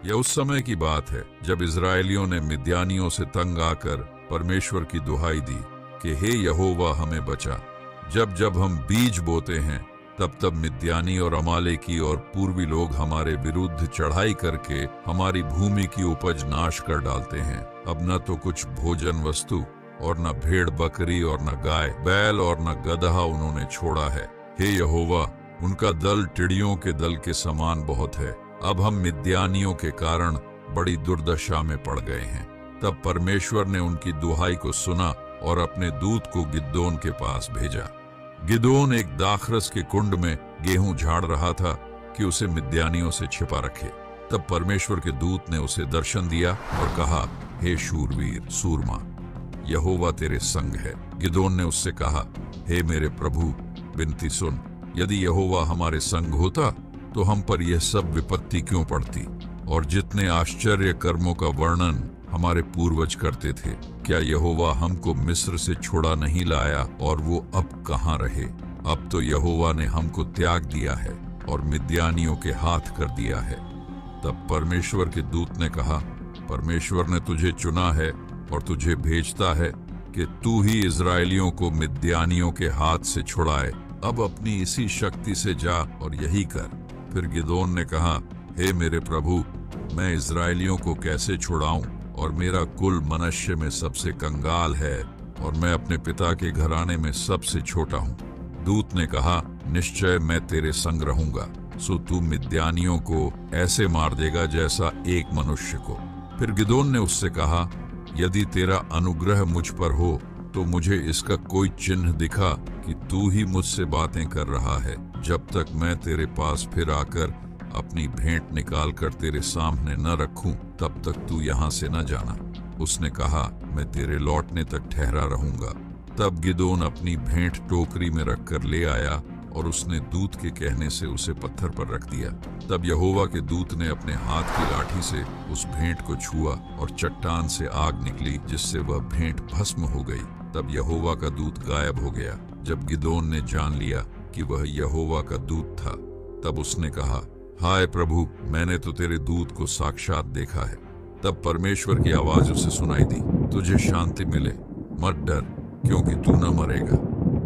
यह उस समय की बात है जब इजरायलियों ने मिद्यानियों से तंग आकर परमेश्वर की दुहाई दी कि हे यहोवा हमें बचा। जब जब हम बीज बोते हैं तब तब मिद्यानी और अमालेकी और पूर्वी लोग हमारे विरुद्ध चढ़ाई करके हमारी भूमि की उपज नाश कर डालते हैं। अब न तो कुछ भोजन वस्तु और न भेड़ बकरी और न गाय बैल और न गदहा उन्होंने छोड़ा है। हे यहोवा, उनका दल टिड्डियों के दल के समान बहुत है। अब हम मिद्यानियों के कारण बड़ी दुर्दशा में पड़ गए हैं। तब परमेश्वर ने उनकी दुहाई को सुना और अपने दूत को गिदोन के पास भेजा। गिदोन एक दाखरस के कुंड में गेहूं झाड़ रहा था कि उसे मिद्यानियों से छिपा रखे। तब परमेश्वर के दूत ने उसे दर्शन दिया और कहा, हे शूरवीर सूरमा, यहोवा तेरे संग है। गिदोन ने उससे कहा, हे मेरे प्रभु, विनती सुन, यदि यहोवा हमारे संग होता तो हम पर यह सब विपत्ति क्यों पड़ती? और जितने आश्चर्य कर्मों का वर्णन हमारे पूर्वज करते थे, क्या यहोवा हमको मिस्र से छुड़ा नहीं लाया और वो अब कहाँ रहे? अब तो यहोवा ने हमको त्याग दिया है और मिद्यानियों के हाथ कर दिया है। तब परमेश्वर के दूत ने कहा, परमेश्वर ने तुझे चुना है और तुझे भेजता है कि तू ही इजरायलियों को मिद्यानियों के हाथ से छुड़ाए। अब अपनी इसी शक्ति से जा और यही कर। फिर गिदोन ने कहा, हे मेरे प्रभु, मैं इजरायलियों को कैसे छुड़ाऊं? और मेरा कुल मनुष्य में सबसे कंगाल है और मैं अपने पिता के घराने में सबसे छोटा हूँ। दूत ने कहा, निश्चय मैं तेरे संग रहूंगा, सो तू मिद्यानियों को ऐसे मार देगा जैसा एक मनुष्य को। फिर गिदोन ने उससे कहा, यदि तेरा अनुग्रह मुझ पर हो तो मुझे इसका कोई चिन्ह दिखा कि तू ही मुझसे बातें कर रहा है, जब तक मैं तेरे पास फिर आकर अपनी भेंट निकाल कर तेरे सामने न रखूं, तब तक तू यहाँ से न जाना। उसने कहा, मैं तेरे लौटने तक ठहरा रहूंगा। तब गिदोन अपनी भेंट टोकरी में रखकर ले आया और उसने दूत के कहने से उसे पत्थर पर रख दिया। तब यहोवा के दूत ने अपने हाथ की लाठी से उस भेंट को छुआ और चट्टान से आग निकली, जिससे वह भेंट भस्म हो गई। तब यहोवा का दूत गायब हो गया। जब गिदोन ने जान लिया कि वह यहोवा का दूत था, तब उसने कहा, हाय प्रभु, मैंने तो तेरे दूत को साक्षात देखा है। तब परमेश्वर की आवाज उसे सुनाई दी, तुझे शांति मिले, मत डर, क्योंकि तू न मरेगा।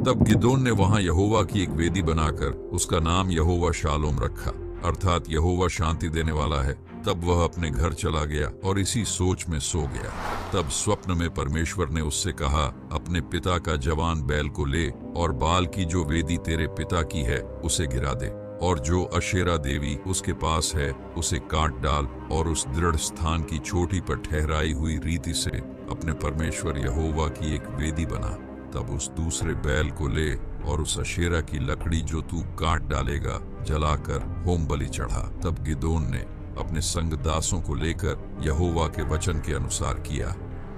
तब गिदोन ने वहां यहोवा की एक वेदी बनाकर उसका नाम यहोवा शालोम रखा, अर्थात यहोवा शांति देने वाला है। तब वह अपने घर चला गया और इसी सोच में सो गया। तब स्वप्न में परमेश्वर ने उससे कहा, अपने पिता का जवान बैल को ले और बाल की जो वेदी तेरे पिता की है उसे गिरा दे, और जो अशेरा देवी उसके पास है उसे काट डाल, और उस दृढ़ स्थान की चोटी पर ठहराई हुई रीति से अपने परमेश्वर यहोवा की एक वेदी बना। तब उस दूसरे बैल को ले और उस अशेरा की लकड़ी जो तू काट डालेगा जलाकर होम बलि चढ़ा। तब गिदोन ने अपने संग दासों को लेकर यहोवा के वचन के अनुसार किया,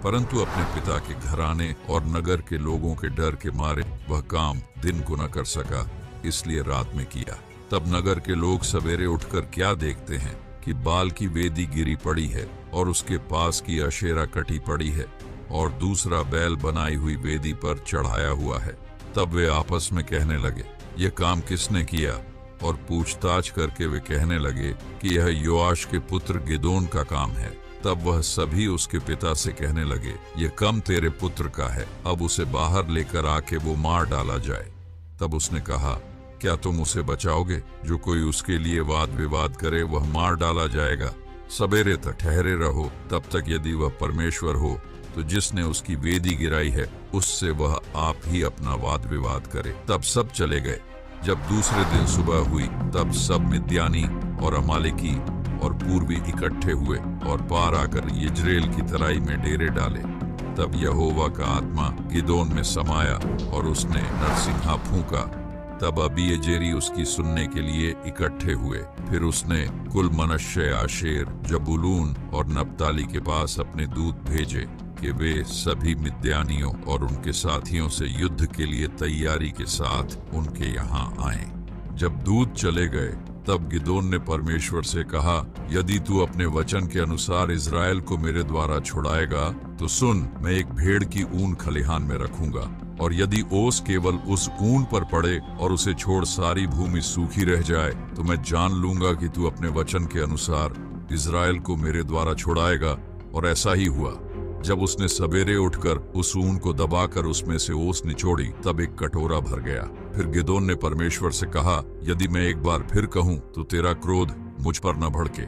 परंतु अपने पिता के घराने और नगर के लोगों के डर के मारे वह काम दिन को न कर सका, इसलिए रात में किया। तब नगर के लोग सवेरे उठकर क्या देखते हैं कि बाल की वेदी गिरी पड़ी है और उसके पास की अशेरा कटी पड़ी है और दूसरा बैल बनाई हुई वेदी पर चढ़ाया हुआ है। तब वे आपस में कहने लगे, यह काम किसने किया? और पूछताछ करके वे कहने लगे कि यह योआश के पुत्र गिदोन का काम है। तब वह सभी उसके पिता से कहने लगे, यह कम तेरे पुत्र का है, अब उसे बाहर लेकर आके वो मार डाला जाए। तब उसने कहा, क्या तुम उसे बचाओगे? जो कोई उसके लिए वाद विवाद करे वह मार डाला जाएगा। सवेरे तक ठहरे रहो, तब तक यदि वह परमेश्वर हो तो जिसने उसकी वेदी गिराई है उससे वह आप ही अपना वाद विवाद करे। तब सब चले गए। जब दूसरे दिन सुबह हुई तब सब मिद्यानी और अमालेकी और पूर्वी इकट्ठे हुए और पार आकर यिज्रेल की तराई में डेरे डाले। तब यहोवा का आत्मा गिदोन में समाया और उसने नरसिंहा फूंका। तब अबीएजेरी उसकी सुनने के लिए इकट्ठे हुए। फिर उसने कुल मनश्शे, आशेर, जबूलून और नप्ताली के पास अपने दूत भेजे कि वे सभी मिद्यानियों और उनके साथियों से युद्ध के लिए तैयारी के साथ उनके यहाँ आए। जब दूत चले गए तब गिदोन ने परमेश्वर से कहा, यदि तू अपने वचन के अनुसार इज़राइल को मेरे द्वारा छुड़ाएगा तो सुन, मैं एक भेड़ की ऊन खलिहान में रखूंगा, और यदि ओस केवल उस ऊन पर पड़े और उसे छोड़ सारी भूमि सूखी रह जाए तो मैं जान लूंगा कि तू अपने वचन के अनुसार इज़राइल को मेरे द्वारा छुड़ाएगा। और ऐसा ही हुआ। जब उसने सवेरे उठकर उस ऊन को दबाकर उसमें से ओस निचोड़ी, तब एक कटोरा भर गया। फिर गिदोन ने परमेश्वर से कहा, यदि मैं एक बार फिर कहूं तो तेरा क्रोध मुझ पर न भड़के।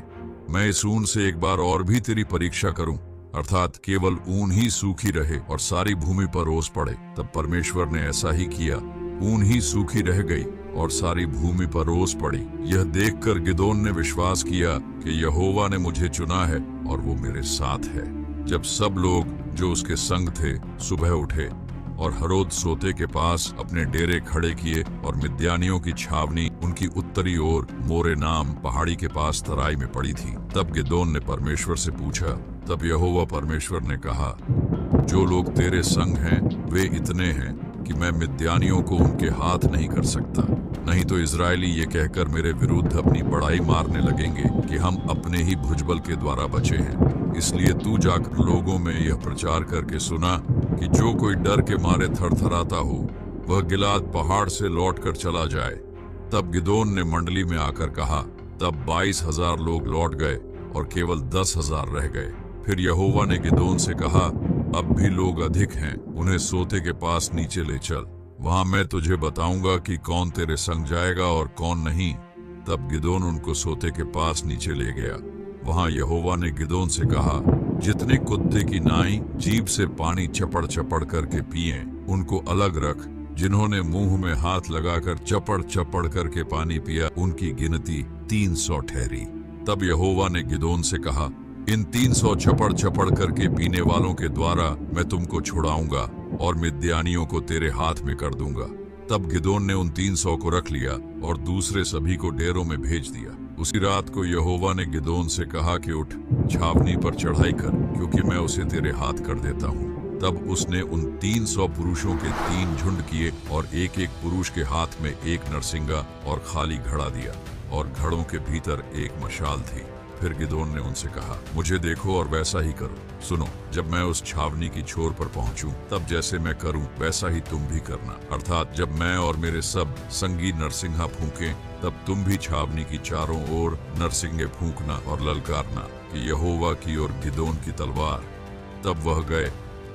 मैं इस ऊन से एक बार और भी तेरी परीक्षा करूं, अर्थात केवल ऊन ही सूखी रहे और सारी भूमि पर ओस पड़े। तब परमेश्वर ने ऐसा ही किया। ऊन ही सूखी रह गई और सारी भूमि पर ओस पड़ी। यह देखकर गिदोन ने विश्वास किया कि यहोवा ने मुझे चुना है और वो मेरे साथ है। जब सब लोग जो उसके संग थे सुबह उठे और हरोद सोते के पास अपने डेरे खड़े किए और मिद्यानियों की छावनी उनकी उत्तरी ओर मोरे नाम पहाड़ी के पास तराई में पड़ी थी, तब गिदोन ने परमेश्वर से पूछा। तब यहोवा परमेश्वर ने कहा, जो लोग तेरे संग हैं वे इतने हैं कि मैं मिद्यानियों को उनके हाथ नहीं कर सकता। नहीं तो इजरायली ये कहकर मेरे विरुद्ध अपनी बड़ाई मारने लगेंगे कि हम अपने ही भुजबल के द्वारा बचे हैं। इसलिए तू जाकर लोगों में यह प्रचार करके सुना कि जो कोई डर के मारे थरथराता हो वह गिलाद पहाड़ से लौटकर चला जाए। तब गिदोन ने मंडली में आकर कहा। तब 22,000 लोग लौट गए और केवल 10,000 रह गए। फिर यहोवा ने गिदोन से कहा, अब भी लोग अधिक हैं, उन्हें सोते के पास नीचे ले चल, वहां मैं तुझे बताऊंगा कि कौन तेरे संग जाएगा और कौन नहीं। तब गिदोन उनको सोते के पास नीचे ले गया। वहां यहोवा ने गिदोन से कहा, जितने कुत्ते की नाई जीभ से पानी चपड़ चपड़ करके पिए उनको अलग रख। जिन्होंने मुंह में हाथ लगाकर चपड़ चपड़ करके पानी पिया उनकी गिनती 300 ठहरी। तब यहोवा ने गिदोन से कहा, इन 300 चपड़ चपड़ करके पीने वालों के द्वारा मैं तुमको छुड़ाऊंगा और मिद्यानियों को तेरे हाथ में कर दूंगा। तब गिदोन ने उन 300 को रख लिया और दूसरे सभी को डेरों में भेज दिया। उसी रात को यहोवा ने गिदोन से कहा कि उठ, छावनी पर चढ़ाई कर, क्योंकि मैं उसे तेरे हाथ कर देता हूँ। तब उसने उन 300 पुरुषों के 3 झुंड किए और एक एक पुरुष के हाथ में एक नरसिंगा और खाली घड़ा दिया, और घड़ों के भीतर एक मशाल थी। फिर गिदोन ने उनसे कहा, मुझे देखो और वैसा ही करो। सुनो, जब मैं उस छावनी की छोर पर पहुंचूं, तब जैसे मैं करूं वैसा ही तुम भी करना। अर्थात जब मैं और मेरे सब संगी नरसिंहा फूंकें, तब तुम भी छावनी की चारों ओर नरसिंगे फूंकना और ललकारना कि यहोवा की और गिदोन की तलवार। तब वह गए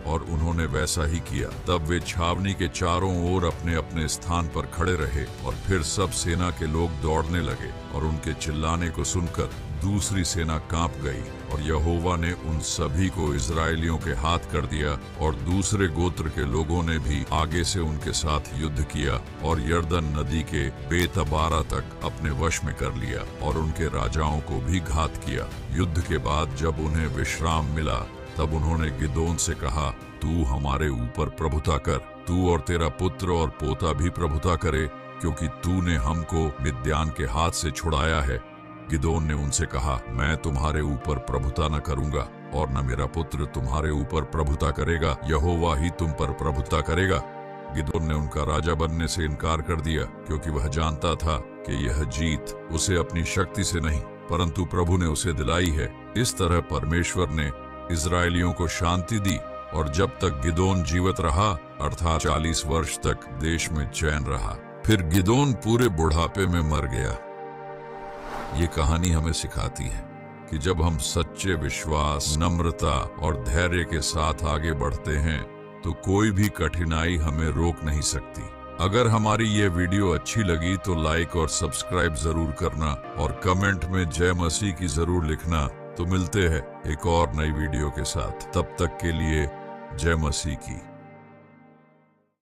और उन्होंने वैसा ही किया। तब वे छावनी के चारों ओर अपने अपने स्थान पर खड़े रहे और फिर सब सेना के लोग दौड़ने लगे और उनके चिल्लाने को सुनकर दूसरी सेना कांप गई। और यहोवा ने उन सभी को इजरायलियों के हाथ कर दिया और दूसरे गोत्र के लोगों ने भी आगे से उनके साथ युद्ध किया और यरदन नदी के बेतबारा तक अपने वश में कर लिया और उनके राजाओं को भी घात किया। युद्ध के बाद जब उन्हें विश्राम मिला, तब उन्होंने गिदोन से कहा, तू हमारे ऊपर प्रभुता कर, तू और तेरा पुत्र और पोता भी प्रभुता करे, क्योंकि तूने हमको मिद्यान के हाथ से छुड़ाया है। गिदोन ने उनसे कहा, मैं तुम्हारे ऊपर प्रभुता न करूंगा और न मेरा पुत्र तुम्हारे ऊपर प्रभुता करेगा, यहोवा ही तुम पर प्रभुता करेगा। गिदोन ने उनका राजा बनने से इनकार कर दिया, क्योंकि वह जानता था कि यह जीत उसे अपनी शक्ति से नहीं परंतु प्रभु ने उसे दिलाई है। इस तरह परमेश्वर ने इजरायलियों को शांति दी और जब तक गिदोन जीवित रहा, अर्थात 40 वर्ष तक देश में चैन रहा। फिर गिदोन पूरे बुढ़ापे में मर गया। ये कहानी हमें सिखाती है कि जब हम सच्चे विश्वास, नम्रता और धैर्य के साथ आगे बढ़ते हैं तो कोई भी कठिनाई हमें रोक नहीं सकती। अगर हमारी ये वीडियो अच्छी लगी तो लाइक और सब्सक्राइब जरूर करना और कमेंट में जय मसीह की जरूर लिखना। तो मिलते हैं एक और नई वीडियो के साथ, तब तक के लिए जय मसीह की।